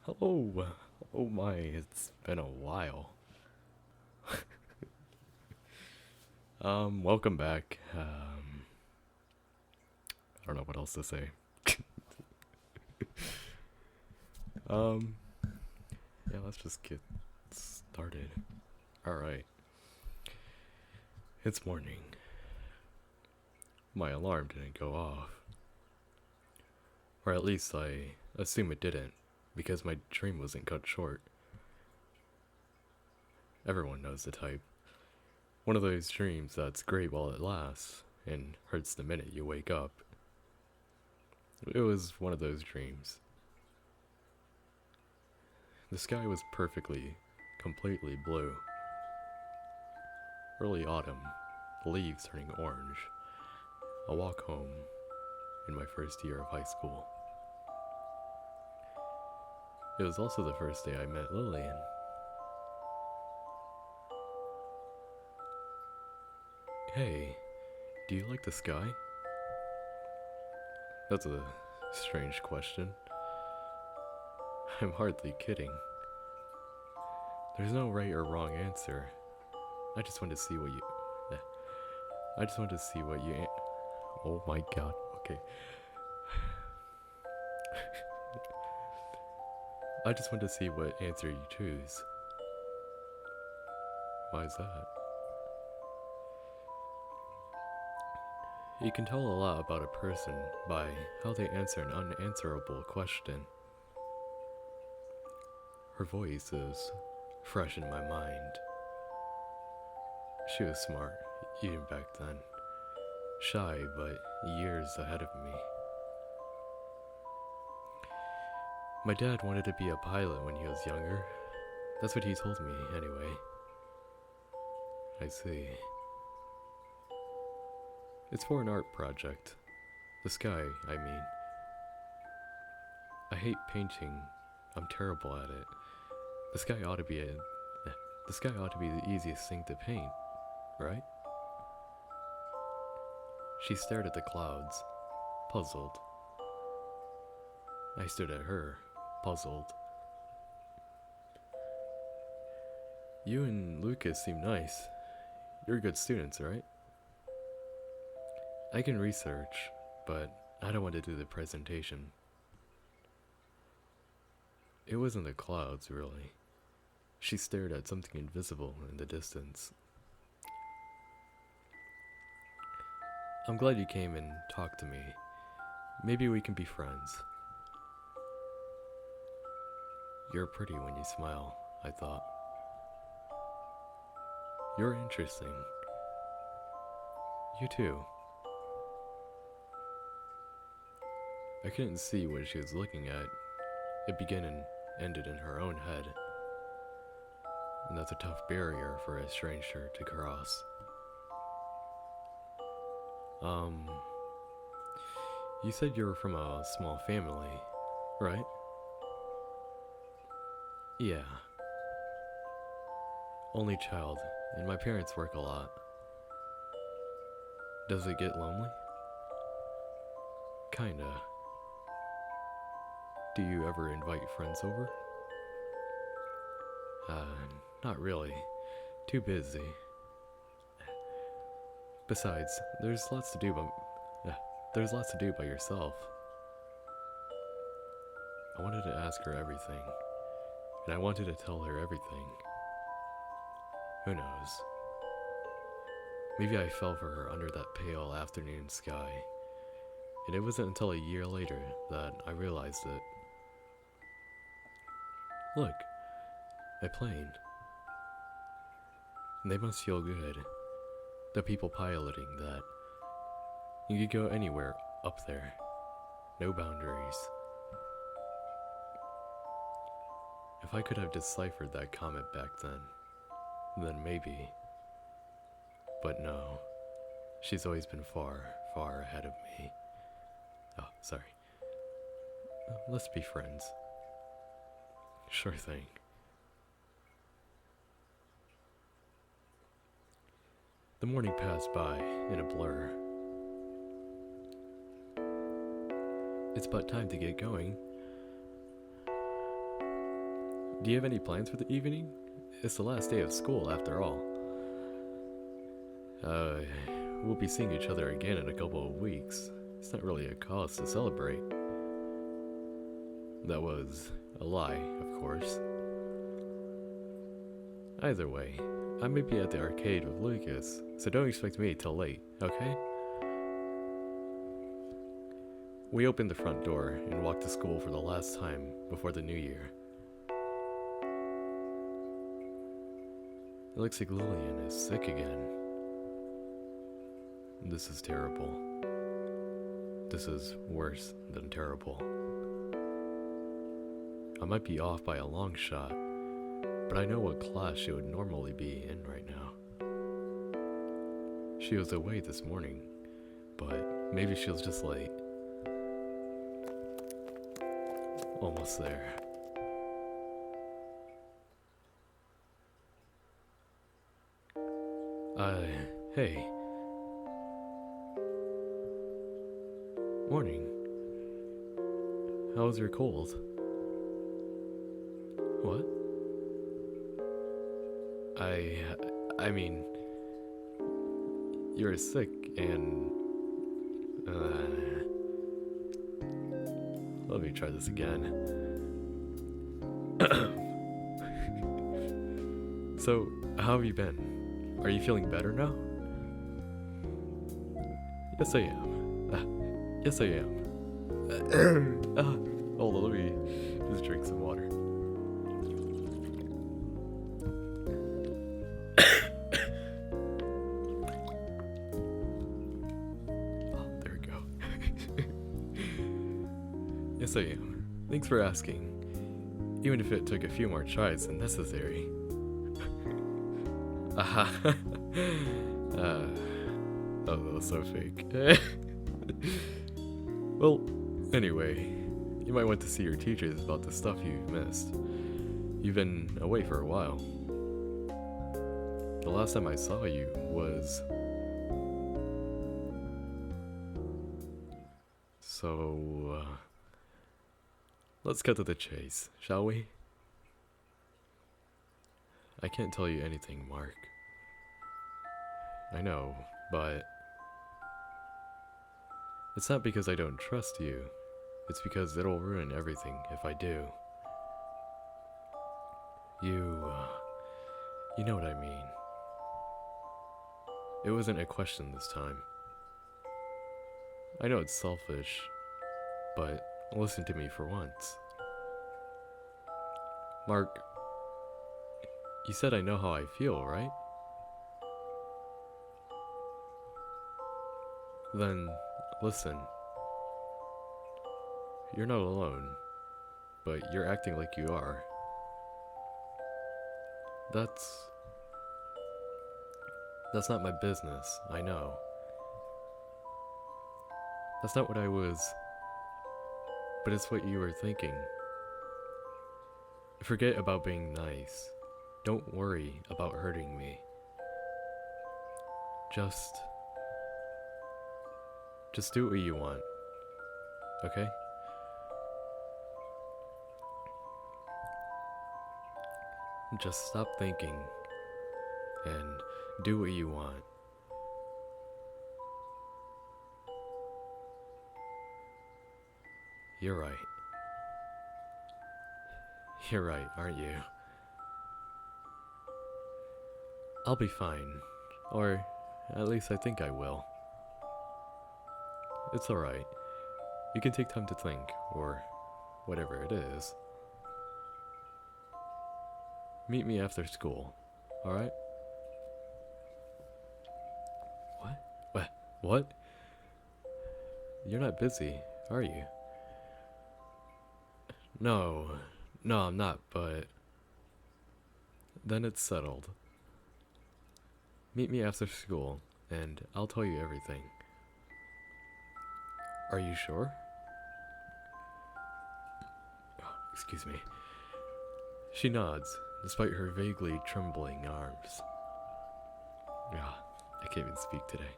Hello. Oh my, it's been a while. Welcome back. I don't know what else to say. Um, yeah, let's just get started. Alright. It's morning. My alarm didn't go off. Or at least I assume it didn't, because my dream wasn't cut short. Everyone knows the type. One of those dreams that's great while it lasts, and hurts the minute you wake up. It was one of those dreams. The sky was completely blue. Early autumn, the leaves turning orange. A walk home in my first year of high school. It was also the first day I met Lillian. Hey, do you like the sky? That's a strange question. I'm hardly kidding. There's no right or wrong answer. I just want to see what you... I just want to see what you... Oh my god, okay. I just want to see what answer you choose. Why is that? You can tell a lot about a person by how they answer an unanswerable question. Her voice is fresh in my mind. She was smart, even back then. Shy, but years ahead of me. My dad wanted to be a pilot when he was younger. That's what he told me, anyway. I see. It's for an art project. The sky, I mean. I hate painting. I'm terrible at it. The sky ought to be the easiest thing to paint, right? She stared at the clouds, puzzled. I stared at her, puzzled. You and Lucas seem nice. You're good students, right? I can research, but I don't want to do the presentation. It wasn't the clouds, really. She stared at something invisible in the distance. I'm glad you came and talked to me. Maybe we can be friends. You're pretty when you smile, I thought. You're interesting. You too. I couldn't see what she was looking at. It began and ended in her own head. And that's a tough barrier for a stranger to cross. You said you were from a small family, right? Yeah. Only child, and my parents work a lot. Does it get lonely? Kinda. Do you ever invite friends over? Not really. Too busy. Besides, there's lots to do by yourself. I wanted to ask her everything, and I wanted to tell her everything. Who knows? Maybe I fell for her under that pale afternoon sky, and it wasn't until a year later that I realized it. Look, a plane. They must feel good. The people piloting that. You could go anywhere up there. No boundaries. If I could have deciphered that comment back then maybe. But no. She's always been far, far ahead of me. Oh, sorry. Let's be friends. Sure thing. The morning passed by in a blur. It's but time to get going. Do you have any plans for the evening? It's the last day of school, after all. We'll be seeing each other again in a couple of weeks. It's not really a cause to celebrate. That was a lie, of course. Either way, I may be at the arcade with Lucas, so don't expect me till late, okay? We opened the front door and walked to school for the last time before the new year. It looks like Lillian is sick again. This is terrible. This is worse than terrible. I might be off by a long shot, but I know what class she would normally be in right now. She was away this morning, but maybe she was just late. Almost there. Hey. Morning. How's your cold? What? I mean, you're sick and, let me try this again. So, how have you been? Are you feeling better now? Yes, I am. Yes, I am. Hold on, let me just drink some water. Yes, I am. Thanks for asking. Even if it took a few more tries than necessary. Aha. Oh, that was so fake. Well, anyway, you might want to see your teachers about the stuff you've missed. You've been away for a while. The last time I saw you was... So, let's cut to the chase, shall we? I can't tell you anything, Mark. I know, but... It's not because I don't trust you. It's because it'll ruin everything if I do. You know what I mean. It wasn't a question this time. I know it's selfish, but listen to me for once. Mark, you said I know how I feel, right? Then, listen. You're not alone, but you're acting like you are. That's not my business, I know. That's not what I was, but it's what you were thinking. Forget about being nice. Don't worry about hurting me. Just do what you want, okay? Just stop thinking and do what you want. You're right. You're right, aren't you? I'll be fine. Or, at least I think I will. It's alright. You can take time to think, or whatever it is. Meet me after school, alright? What? You're not busy, are you? No, I'm not, but... Then it's settled. Meet me after school, and I'll tell you everything. Are you sure? Oh, excuse me. She nods, despite her vaguely trembling arms. I can't even speak today.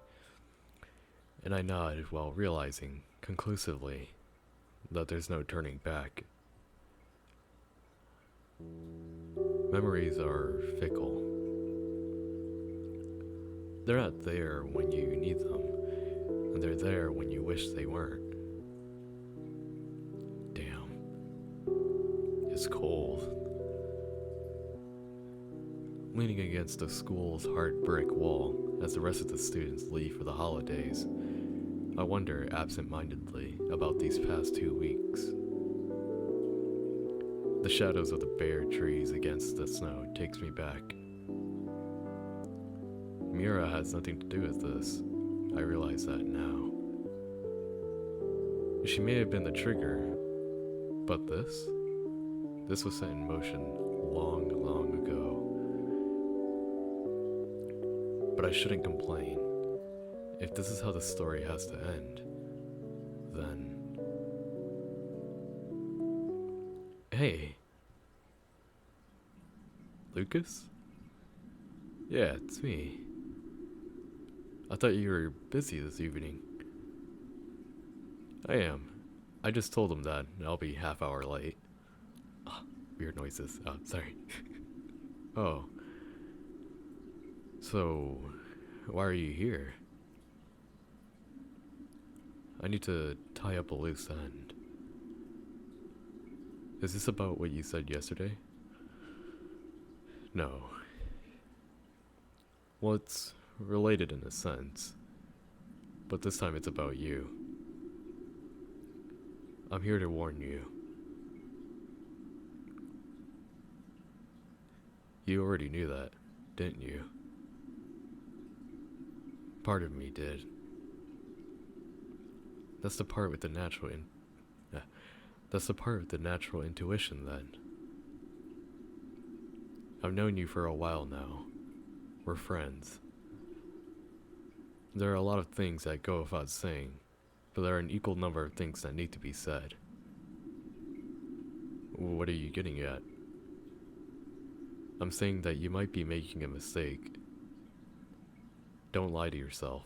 And I nod while realizing, conclusively, that there's no turning back. Memories are fickle. They're not there when you need them, and they're there when you wish they weren't. Damn. It's cold. Leaning against the school's hard brick wall as the rest of the students leave for the holidays, I wonder absent-mindedly about these past 2 weeks. The shadows of the bare trees against the snow takes me back. Mira has nothing to do with this. I realize that now. She may have been the trigger, but this was set in motion long, long ago. But I shouldn't complain. If this is how the story has to end, then... Hey. Lucas? Yeah, it's me. I thought you were busy this evening. I am. I just told him that I'll be half hour late. Oh, weird noises. Oh, sorry. Oh. So, why are you here? I need to tie up a loose end. Is this about what you said yesterday? No. Well, it's related in a sense, but this time it's about you. I'm here to warn you. You already knew that, didn't you? Part of me did. That's the part with the natural intuition then. I've known you for a while now. We're friends. There are a lot of things that go without saying, but there are an equal number of things that need to be said. What are you getting at? I'm saying that you might be making a mistake. Don't lie to yourself.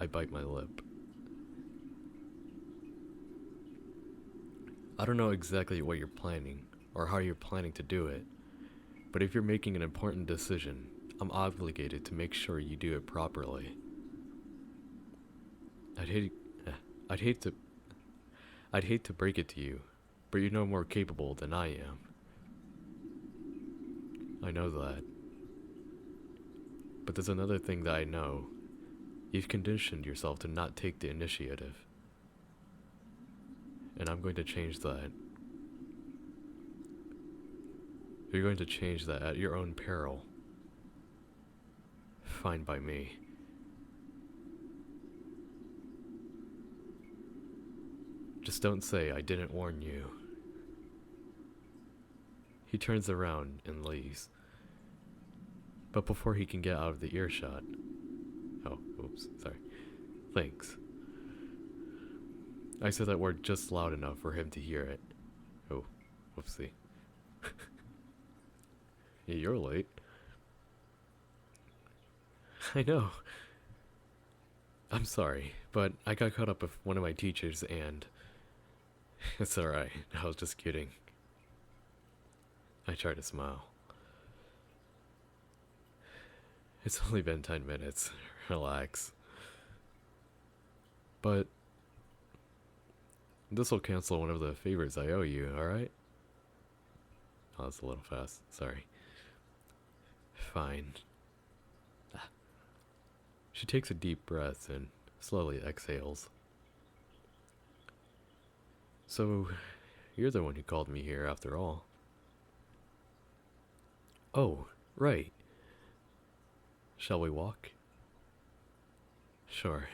I bite my lip. I don't know exactly what you're planning, or how you're planning to do it, but if you're making an important decision, I'm obligated to make sure you do it properly. I'd hate to break it to you, but you're no more capable than I am. I know that. But there's another thing that I know. You've conditioned yourself to not take the initiative. And I'm going to change that. You're going to change that at your own peril. Fine by me. Just don't say I didn't warn you. He turns around and leaves. But before he can get out of the earshot... Oh, oops, sorry. Thanks. I said that word just loud enough for him to hear it. Oh, whoopsie. Yeah, you're late. I know. I'm sorry, but I got caught up with one of my teachers and... It's alright, I was just kidding. I try to smile. It's only been 10 minutes. Relax. But... this'll cancel one of the favors I owe you, alright? Oh, that's a little fast. Sorry. Fine. She takes a deep breath and slowly exhales. So, you're the one who called me here after all. Oh, right. Shall we walk? Sure.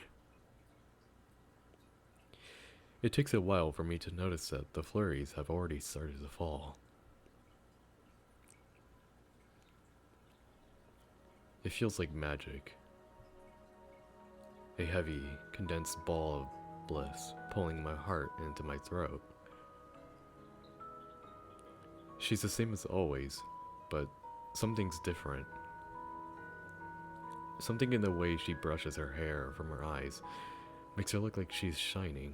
It takes a while for me to notice that the flurries have already started to fall. It feels like magic. A heavy, condensed ball of bliss pulling my heart into my throat. She's the same as always, but something's different. Something in the way she brushes her hair from her eyes makes her look like she's shining.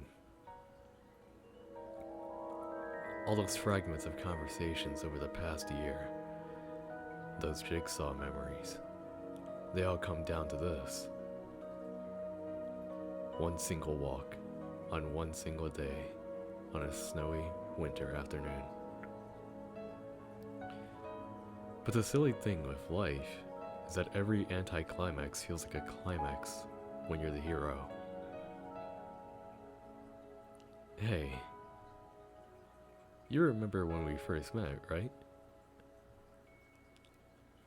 All those fragments of conversations over the past year, those jigsaw memories, they all come down to this. One single walk, on one single day, on a snowy winter afternoon. But the silly thing with life is that every anticlimax feels like a climax when you're the hero. Hey, you remember when we first met, right?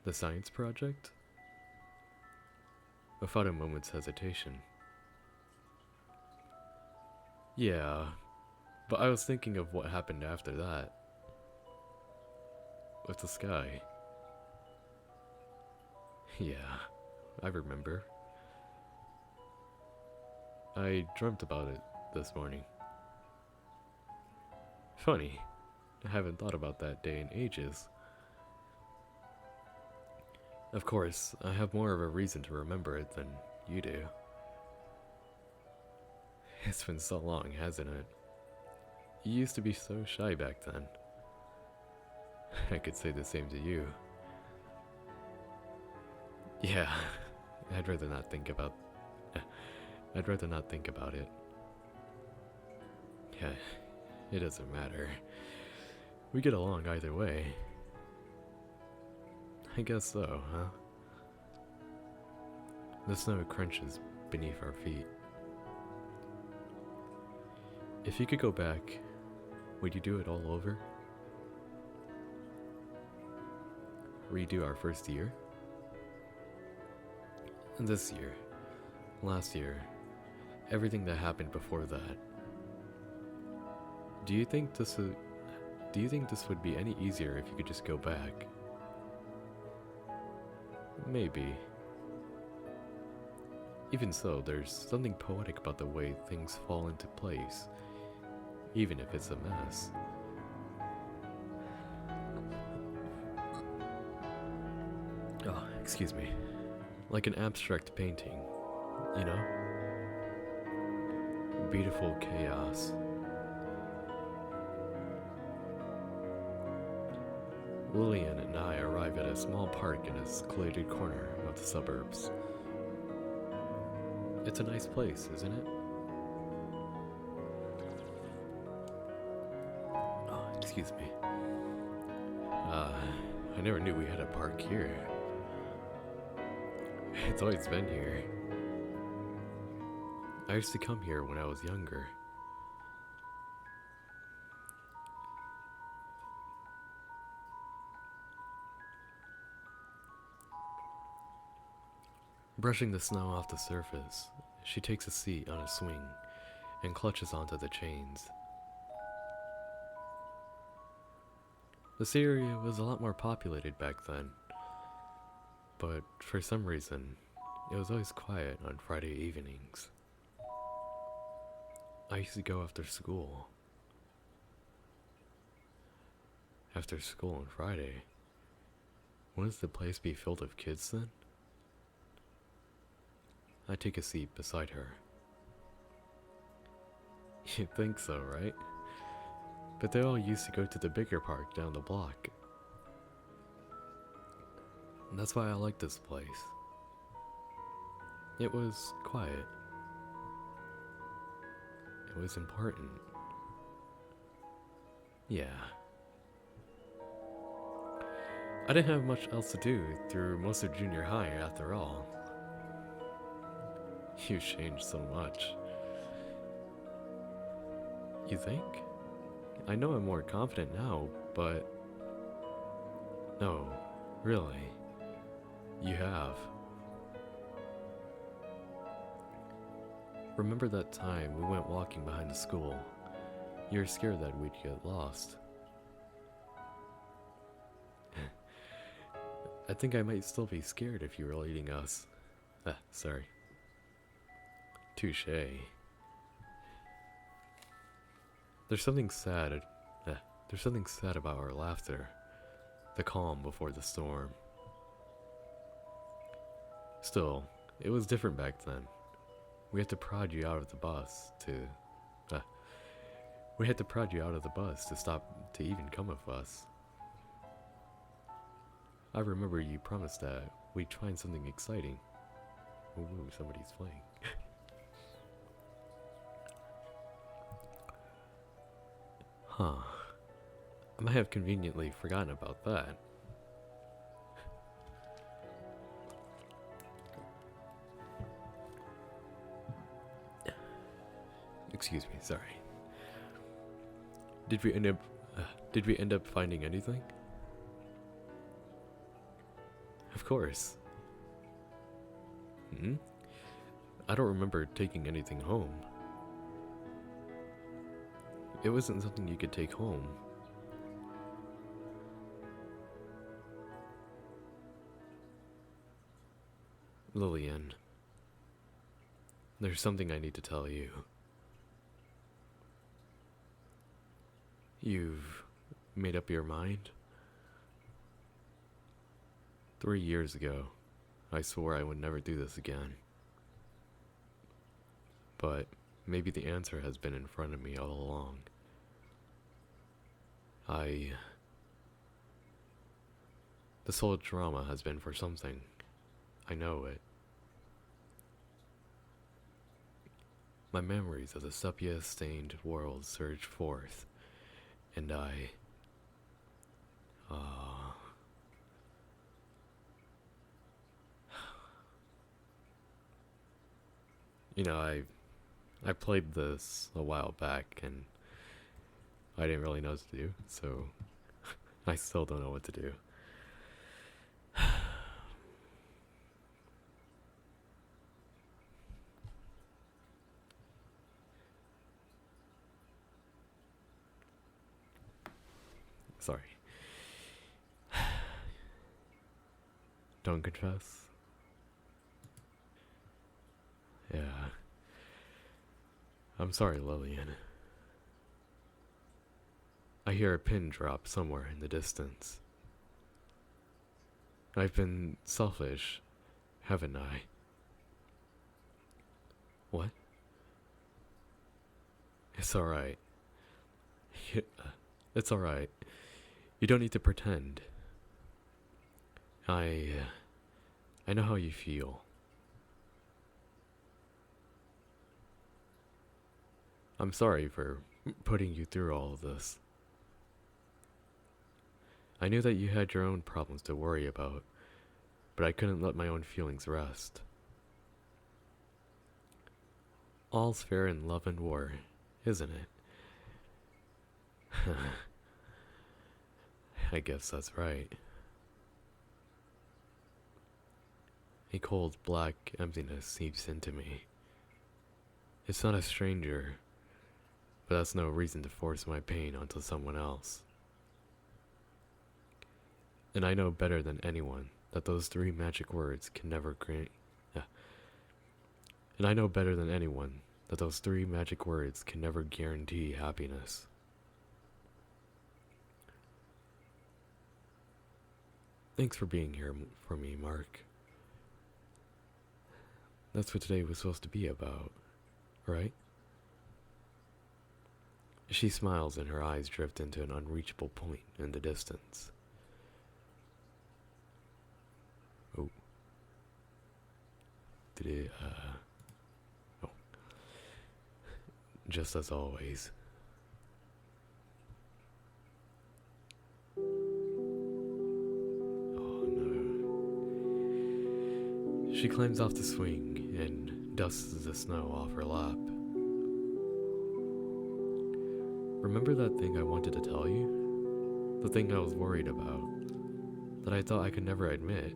The science project? Without a moment's hesitation. Yeah, but I was thinking of what happened after that. With the sky. Yeah, I remember. I dreamt about it this morning. Funny, I haven't thought about that day in ages. Of course, I have more of a reason to remember it than you do. It's been so long, hasn't it? You used to be so shy back then. I could say the same to you. Yeah, I'd rather not think about it. Yeah, it doesn't matter. We get along either way. I guess so, huh? The snow crunches beneath our feet. If you could go back, would you do it all over? Redo our first year? This year, last year, everything that happened before that. Do you think this would be any easier if you could just go back? Maybe. Even so, there's something poetic about the way things fall into place, even if it's a mess. Oh, excuse me. Like an abstract painting, you know? Beautiful chaos. Lillian and I arrive at a small park in a secluded corner of the suburbs. It's a nice place, isn't it? Oh, excuse me. I never knew we had a park here. It's always been here. I used to come here when I was younger. Brushing the snow off the surface, she takes a seat on a swing and clutches onto the chains. This area was a lot more populated back then, but for some reason, it was always quiet on Friday evenings. I used to go after school. After school on Friday, wouldn't the place be filled with kids then? I take a seat beside her. You'd think so, right? But they all used to go to the bigger park down the block. And that's why I like this place. It was quiet. It was important. Yeah. I didn't have much else to do through most of junior high after all. You've changed so much. You think? I know I'm more confident now, but... No, really. You have. Remember that time we went walking behind the school? You were scared that we'd get lost. I think I might still be scared if you were leading us. Sorry. Touché. There's something sad about our laughter. The calm before the storm. Still, it was different back then. We had to prod you out of the bus We had to prod you out of the bus to stop to even come with us. I remember you promised that we'd find something exciting. Ooh, somebody's playing. Huh. I might have conveniently forgotten about that. Excuse me, sorry. Did we end up finding anything? Of course. I don't remember taking anything home. It wasn't something you could take home. Lillian, there's something I need to tell you. You've made up your mind? 3 years ago, I swore I would never do this again. But maybe the answer has been in front of me all along. This whole drama has been for something. I know it. My memories of the sepia-stained world surged forth, and you know, I played this a while back, and I didn't really know what to do, so I still don't know what to do. Sorry. Don't confess? Yeah. I'm sorry, Lillian. I hear a pin drop somewhere in the distance. I've been selfish, haven't I? What? It's alright. It's alright. You don't need to pretend. I know how you feel. I'm sorry for putting you through all of this. I knew that you had your own problems to worry about, but I couldn't let my own feelings rest. All's fair in love and war, isn't it? I guess that's right. A cold, black emptiness seeps into me. It's not a stranger, but that's no reason to force my pain onto someone else. And I know better than anyone that those 3 magic words can never grant. And I know better than anyone that those 3 magic words can never guarantee happiness. Thanks for being here for me, Mark. That's what today was supposed to be about, right? She smiles and her eyes drift into an unreachable point in the distance. Oh. Did it, oh. Just as always. She climbs off the swing and dusts the snow off her lap. Remember that thing I wanted to tell you? The thing I was worried about, that I thought I could never admit.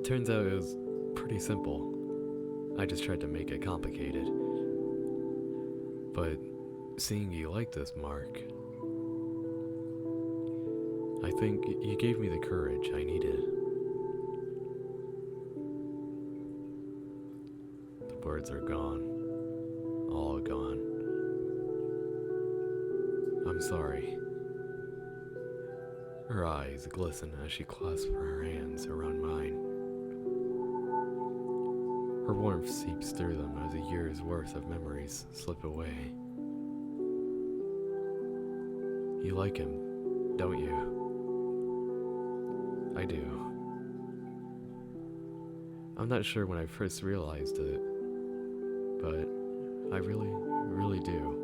Turns out it was pretty simple. I just tried to make it complicated. But seeing you like this, Mark, I think you gave me the courage I needed. Words are gone. All gone. I'm sorry. Her eyes glisten as she clasps her hands around mine. Her warmth seeps through them as a year's worth of memories slip away. You like him, don't you? I do. I'm not sure when I first realized it, but I really, really do.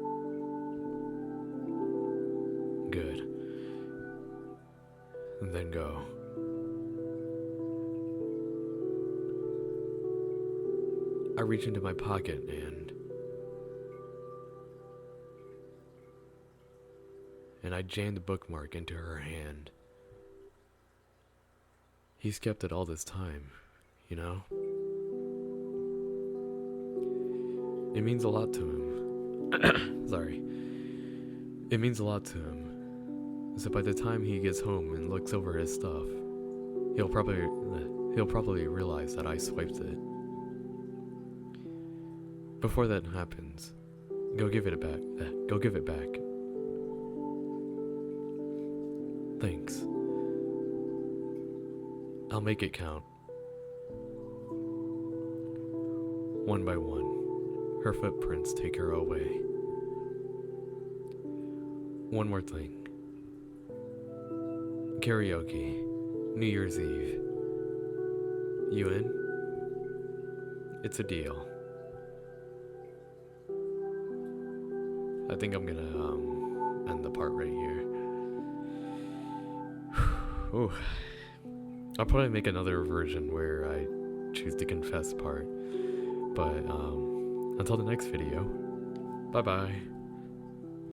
Good. And then go. I reach into my pocket and I jam the bookmark into her hand. He's kept it all this time, you know? It means a lot to him. Sorry. It means a lot to him. So by the time he gets home and looks over his stuff, he'll probably realize that I swiped it. Before that happens, go give it back. Go give it back. Thanks. I'll make it count. One by one, her footprints take her away. One more thing. Karaoke, New Year's Eve. You in? It's a deal. I think I'm gonna end the part right here. Ooh. I'll probably make another version where I choose the confess part. But until the next video, bye bye.